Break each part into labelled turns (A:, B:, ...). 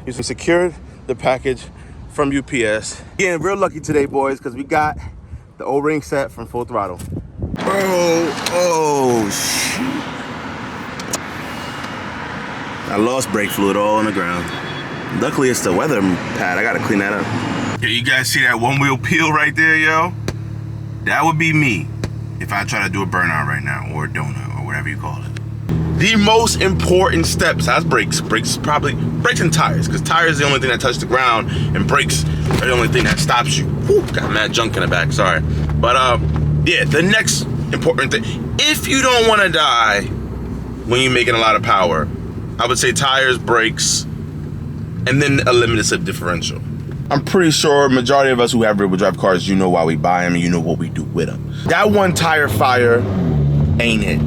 A: We secured the package from UPS. Getting real lucky today, boys, because we got the O-ring set from Full Throttle. Oh, shoot. I lost brake fluid all on the ground. Luckily, it's the weather pad. I gotta clean that up. Yeah, you guys see that one wheel peel right there, yo? That would be me if I try to do a burnout right now, or a donut, or whatever you call it. The most important step besides brakes and tires, because tires is the only thing that touch the ground, and brakes are the only thing that stops you. Whew, got mad junk in the back, sorry. But yeah, the next important thing, if you don't want to die when you're making a lot of power, I would say tires, brakes, and then a limited slip differential. I'm pretty sure majority of us who have rear-wheel drive cars, you know why we buy them and you know what we do with them. That one tire fire ain't it.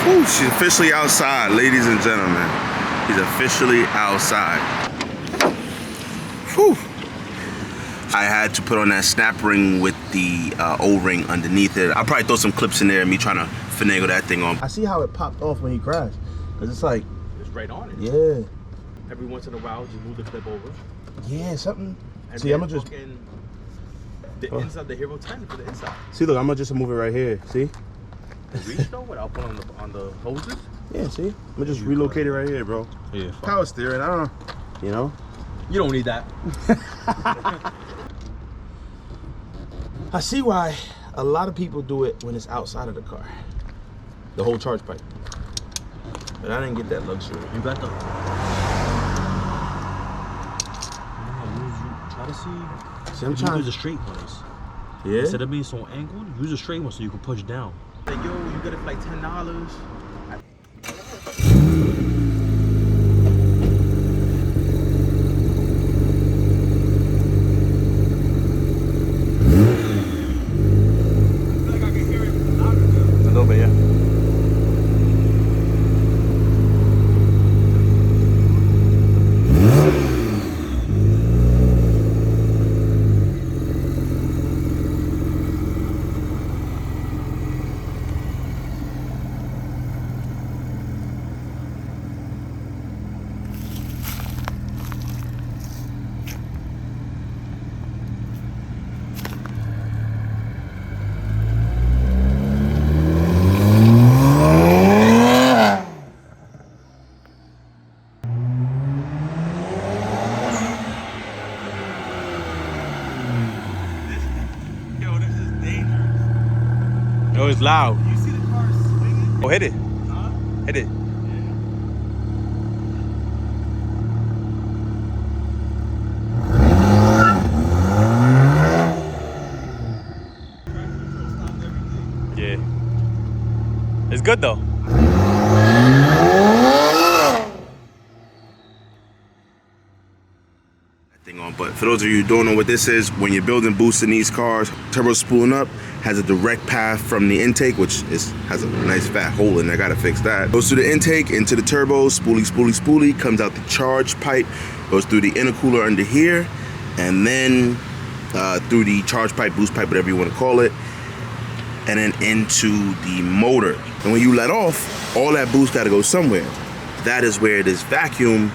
A: Whew, she's officially outside, ladies and gentlemen. He's officially outside. Whew. I had to put on that snap ring with the O-ring underneath it. I'll probably throw some clips in there and me trying to finagle that thing on. I see how it popped off when he crashed. Cause it's like,
B: it's right on it.
A: Yeah.
B: Every once in a while, just move the clip over.
A: Yeah, something.
B: And
A: see, I'm gonna just
B: the inside, the Hero 10 for the inside.
A: See, look, I'm gonna just move it right here. See?
B: The reach though, what I'll put on the hoses.
A: Yeah, see? I'm gonna just relocate it right here, bro.
B: Yeah.
A: Power steering, I don't know. You know?
B: You don't need that.
A: I see why a lot of people do it when it's outside of the car. The whole charge pipe. But I didn't get that luxury.
B: You got the. Try to see.
A: See, I'm trying to
B: use the straight ones.
A: Yeah.
B: Instead of being so angled, use a straight one so you can push down. Like, yo, you get it for like $10. Yo, it's loud.
A: You see the car swinging?
B: Oh, hit it.
A: Huh?
B: Hit it. Yeah. It's good though.
A: On, but for those of you who don't know what this is, when you're building boosts in these cars, turbo spooling up has a direct path from the intake, which has a nice fat hole in there. I gotta fix that. Goes through the intake into the turbo, spoolie, comes out the charge pipe, goes through the intercooler under here, and then through the charge pipe, boost pipe, whatever you want to call it, and then into the motor. And when you let off, all that boost gotta go somewhere. That is where this vacuum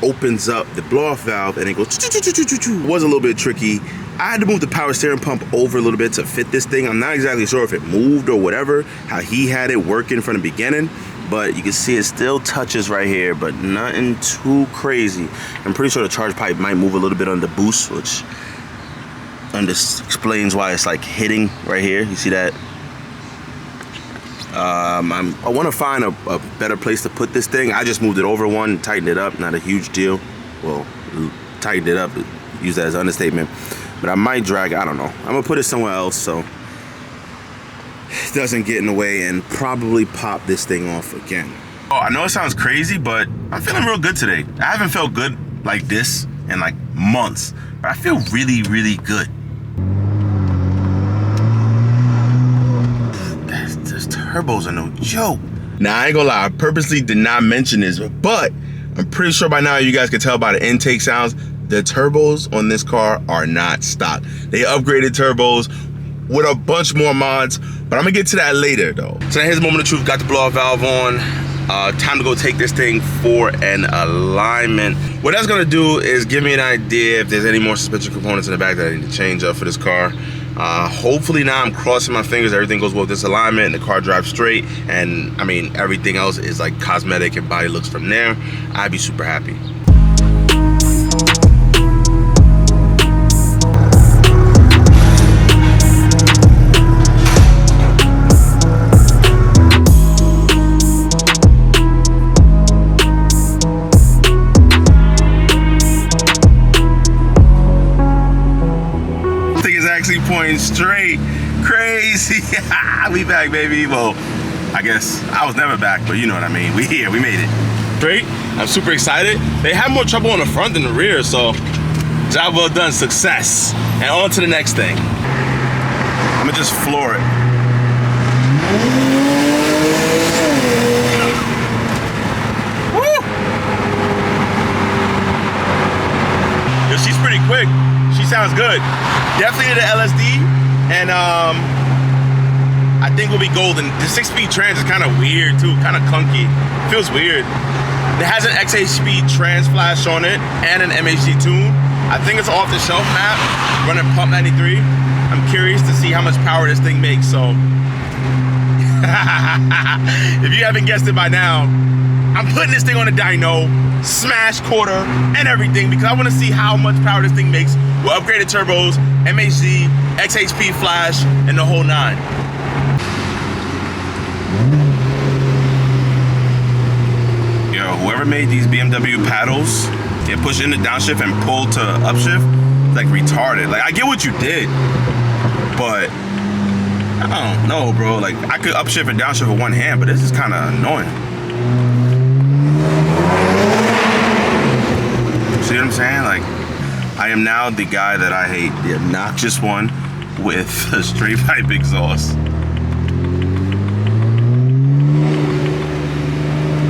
A: opens up the blow-off valve and it goes It was a little bit tricky. I had to move the power steering pump over a little bit to fit this thing. I'm not exactly sure if it moved or whatever, how he had it working from the beginning, but you can see it still touches right here, but nothing too crazy. I'm pretty sure the charge pipe might move a little bit on the boost, which explains why it's like hitting right here. You see that? I want to find a better place to put this thing. I just moved it over one, tightened it up, not a huge deal. Well, tightened it up, use that as an understatement. But I might drag it, I don't know. I'm gonna put it somewhere else so it doesn't get in the way and probably pop this thing off again. Oh, I know it sounds crazy, but I'm feeling real good today. I haven't felt good like this in like months, but I feel really, really good. Those turbos are no joke. Now, I ain't gonna lie, I purposely did not mention this, but I'm pretty sure by now you guys can tell by the intake sounds, the turbos on this car are not stock. They upgraded turbos with a bunch more mods, but I'm gonna get to that later though. So now here's the moment of truth. Got the blow-off valve on. Time to go take this thing for an alignment. What that's gonna do is give me an idea if there's any more suspension components in the back that I need to change up for this car. Hopefully now I'm crossing my fingers, everything goes well with this alignment and the car drives straight, and I mean everything else is like cosmetic and body looks from there. I'd be super happy. Pointing straight, crazy. We back, baby. Well, I guess I was never back, but you know what I mean. We here, we made it. Straight. I'm super excited. They have more trouble in the front than the rear, so job well done, success. And on to the next thing. I'm gonna just floor it. Woo! Yo, she's pretty quick. She sounds good. Definitely the LSD, and I think we'll be golden. The 6-speed trans is kind of weird too, kind of clunky. Feels weird. It has an XH-speed trans flash on it and an MHD tune. I think it's off the shelf map, running pump 93. I'm curious to see how much power this thing makes. So, if you haven't guessed it by now, I'm putting this thing on a dyno, smash quarter, and everything because I want to see how much power this thing makes with upgraded turbos, MHD, XHP flash, and the whole 9. Yo, whoever made these BMW paddles, yeah, push into downshift and pull to upshift, like retarded. Like, I get what you did, but I don't know, bro. Like, I could upshift and downshift with one hand, but this is kind of annoying. See what I'm saying? Like, I am now the guy that I hate, the obnoxious one with a straight pipe exhaust.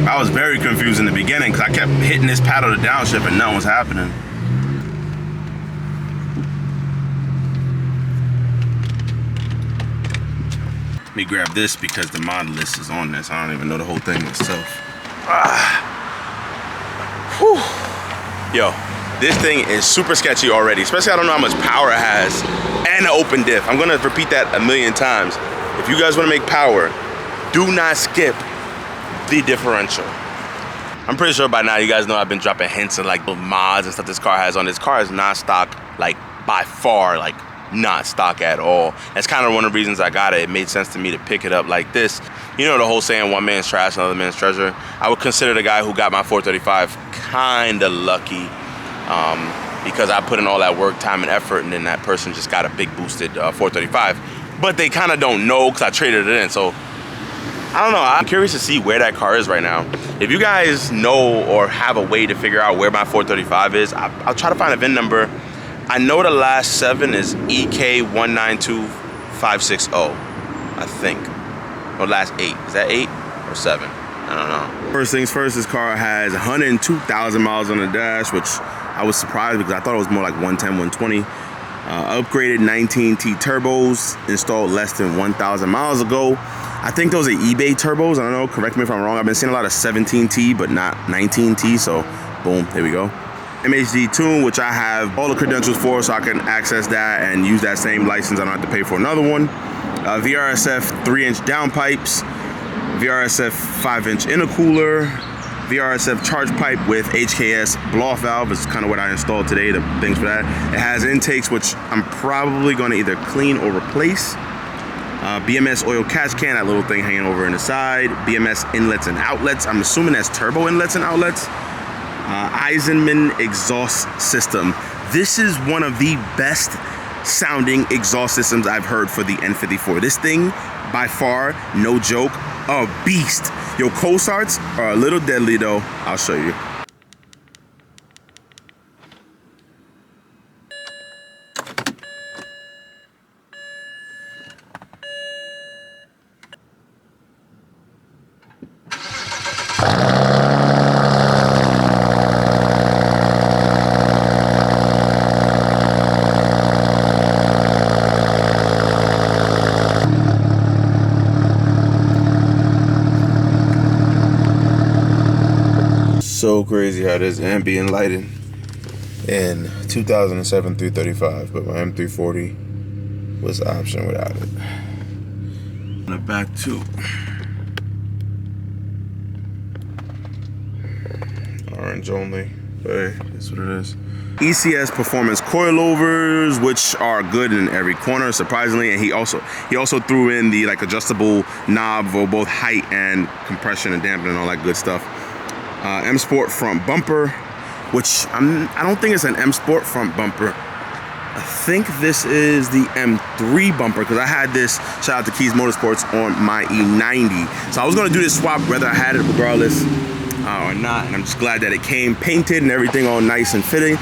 A: I was very confused in the beginning because I kept hitting this paddle to downshift and nothing was happening. Let me grab this because the mod list is on this. I don't even know the whole thing myself. Whew. Yo, this thing is super sketchy already, especially I don't know how much power it has and an open diff. I'm gonna repeat that a million times. If you guys wanna make power, do not skip the differential. I'm pretty sure by now you guys know I've been dropping hints of like mods and stuff this car has on. This car is not stock, like by far, like not stock at all. That's kind of one of the reasons I got it. It made sense to me to pick it up like this. You know the whole saying, one man's trash, another man's treasure. I would consider the guy who got my 435 kind of lucky because I put in all that work, time, and effort, and then that person just got a big boosted 435. But they kind of don't know because I traded it in. So I don't know. I'm curious to see where that car is right now. If you guys know or have a way to figure out where my 435 is, I'll try to find a VIN number. I know the last 7 is EK192560, I think. Or last 8. Is that 8 or 7? I don't know. First things first, this car has 102,000 miles on the dash, which I was surprised because I thought it was more like 110, 120. Upgraded 19T turbos, installed less than 1,000 miles ago. I think those are eBay turbos. I don't know, correct me if I'm wrong. I've been seeing a lot of 17T, but not 19T, so boom, there we go. MHD tune, which I have all the credentials for, so I can access that and use that same license. I don't have to pay for another one. VRSF 3-inch downpipes, VRSF 5-inch intercooler, VRSF charge pipe with HKS blow-off valve is kind of what I installed today, the things for that. It has intakes, which I'm probably going to either clean or replace. BMS oil catch can, that little thing hanging over in the side. BMS inlets and outlets. I'm assuming that's turbo inlets and outlets. Eisenman exhaust system. This is one of the best sounding exhaust systems I've heard for the N54. This thing, by far, no joke, a beast. Yo, co-starts are a little deadly though. I'll show you. So crazy how there's ambient lighting in 2007 335, but my M340 was the option without it. On the back too. Orange only, but hey, that's what it is. ECS Performance coilovers, which are good in every corner, surprisingly, and he also threw in the like adjustable knob for both height and compression and dampening and all that good stuff. M Sport front bumper, which I don't think it's an M Sport front bumper. I think this is the M3 bumper because I had this, shout out to Keys Motorsports, on my E90. So I was gonna do this swap whether I had it regardless or not, and I'm just glad that it came painted and everything all nice and fitting.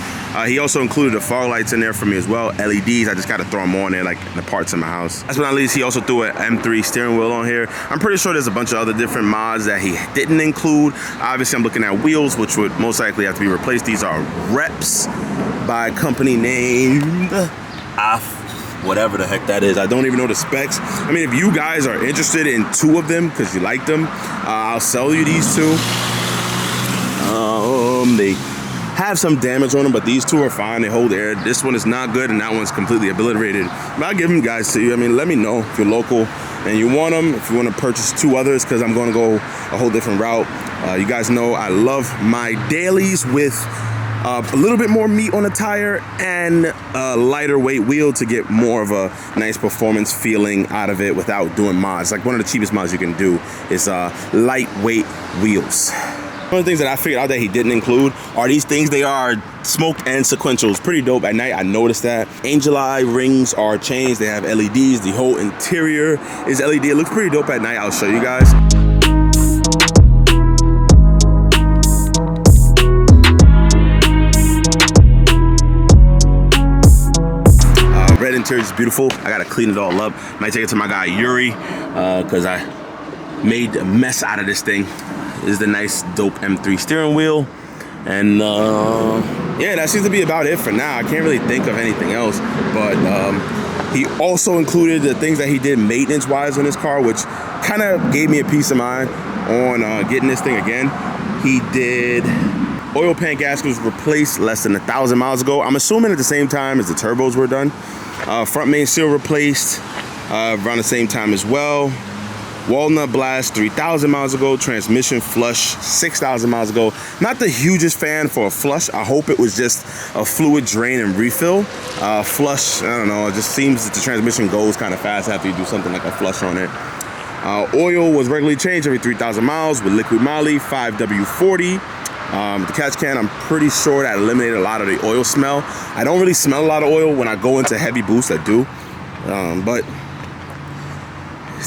A: He also included the fog lights in there for me as well, LEDs. I just gotta throw them on there like the parts in my house. Last but not least, he also threw an M3 steering wheel on here. I'm pretty sure there's a bunch of other different mods that he didn't include. Obviously, I'm looking at wheels, which would most likely have to be replaced. These are Reps by a company named whatever the heck that is. I don't even know the specs. I mean, if you guys are interested in two of them because you like them, I'll sell you these two. They have some damage on them, but these two are fine. They hold air. This one is not good, and that one's completely obliterated. But I'll give them guys to you. I mean, let me know if you're local and you want them. If you want to purchase two others, because I'm going to go a whole different route. You guys know I love my dailies with a little bit more meat on the tire and a lighter weight wheel to get more of a nice performance feeling out of it without doing mods. Like one of the cheapest mods you can do is lightweight wheels. One of the things that I figured out that he didn't include are these things. They are smoke and sequentials. Pretty dope at night. I noticed that. Angel eye rings are changed. They have LEDs. The whole interior is LED. It looks pretty dope at night. I'll show you guys. Red interior is beautiful. I gotta clean it all up. Might take it to my guy Yuri because I made a mess out of this thing. This is the nice dope M3 steering wheel, and yeah, that seems to be about it for now. I can't really think of anything else, but he also included the things that he did maintenance wise on this car, which kind of gave me a peace of mind on getting this thing again. He did oil pan gaskets replaced less than 1,000 miles ago. I'm assuming at the same time as the turbos were done. Front main seal replaced around the same time as well. Walnut blast 3,000 miles ago. Transmission flush 6,000 miles ago. Not the hugest fan for a flush. I hope it was just a fluid drain and refill. Flush, I don't know, it just seems that the transmission goes kind of fast after you do something like a flush on it. Oil was regularly changed every 3,000 miles with liquid moly 5W40. The catch can, I'm pretty sure that eliminated a lot of the oil smell. I don't really smell a lot of oil when I go into heavy boosts. I do, but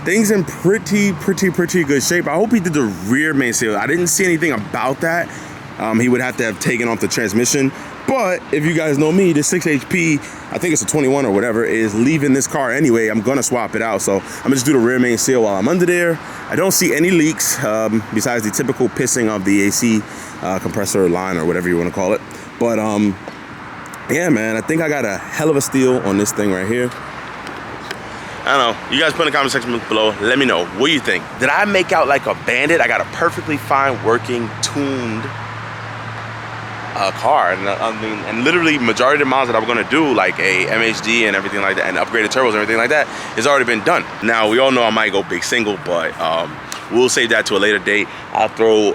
A: things in pretty good shape. I hope he did the rear main seal. I didn't see anything about that. He would have to have taken off the transmission. But if you guys know me, the 6 HP, I think it's a 21 or whatever, is leaving this car anyway. I'm gonna swap it out. So I'm gonna just do the rear main seal while I'm under there. I don't see any leaks besides the typical pissing of the AC compressor line or whatever you wanna call it. But yeah, man, I think I got a hell of a steal on this thing right here. I don't know. You guys put in the comment section below. Let me know. What do you think? Did I make out like a bandit? I got a perfectly fine, working, tuned car. And I mean, and literally majority of the miles that I'm gonna do, like a MHD and everything like that, and upgraded turbos and everything like that, has already been done. Now, we all know I might go big single, but we'll save that to a later date. I'll throw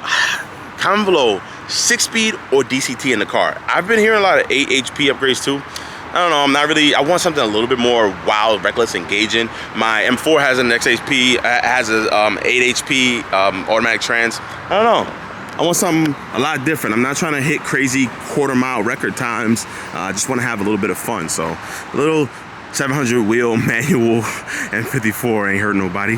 A: comment below 6-speed or DCT in the car. I've been hearing a lot of 8 HP upgrades too. I don't know, I'm not really, I want something a little bit more wild, reckless, engaging. My M4 has an XHP, has a 8 HP automatic trans. I don't know. I want something a lot different. I'm not trying to hit crazy quarter-mile record times. I just want to have a little bit of fun. So a little 700 wheel manual M54 ain't hurt nobody.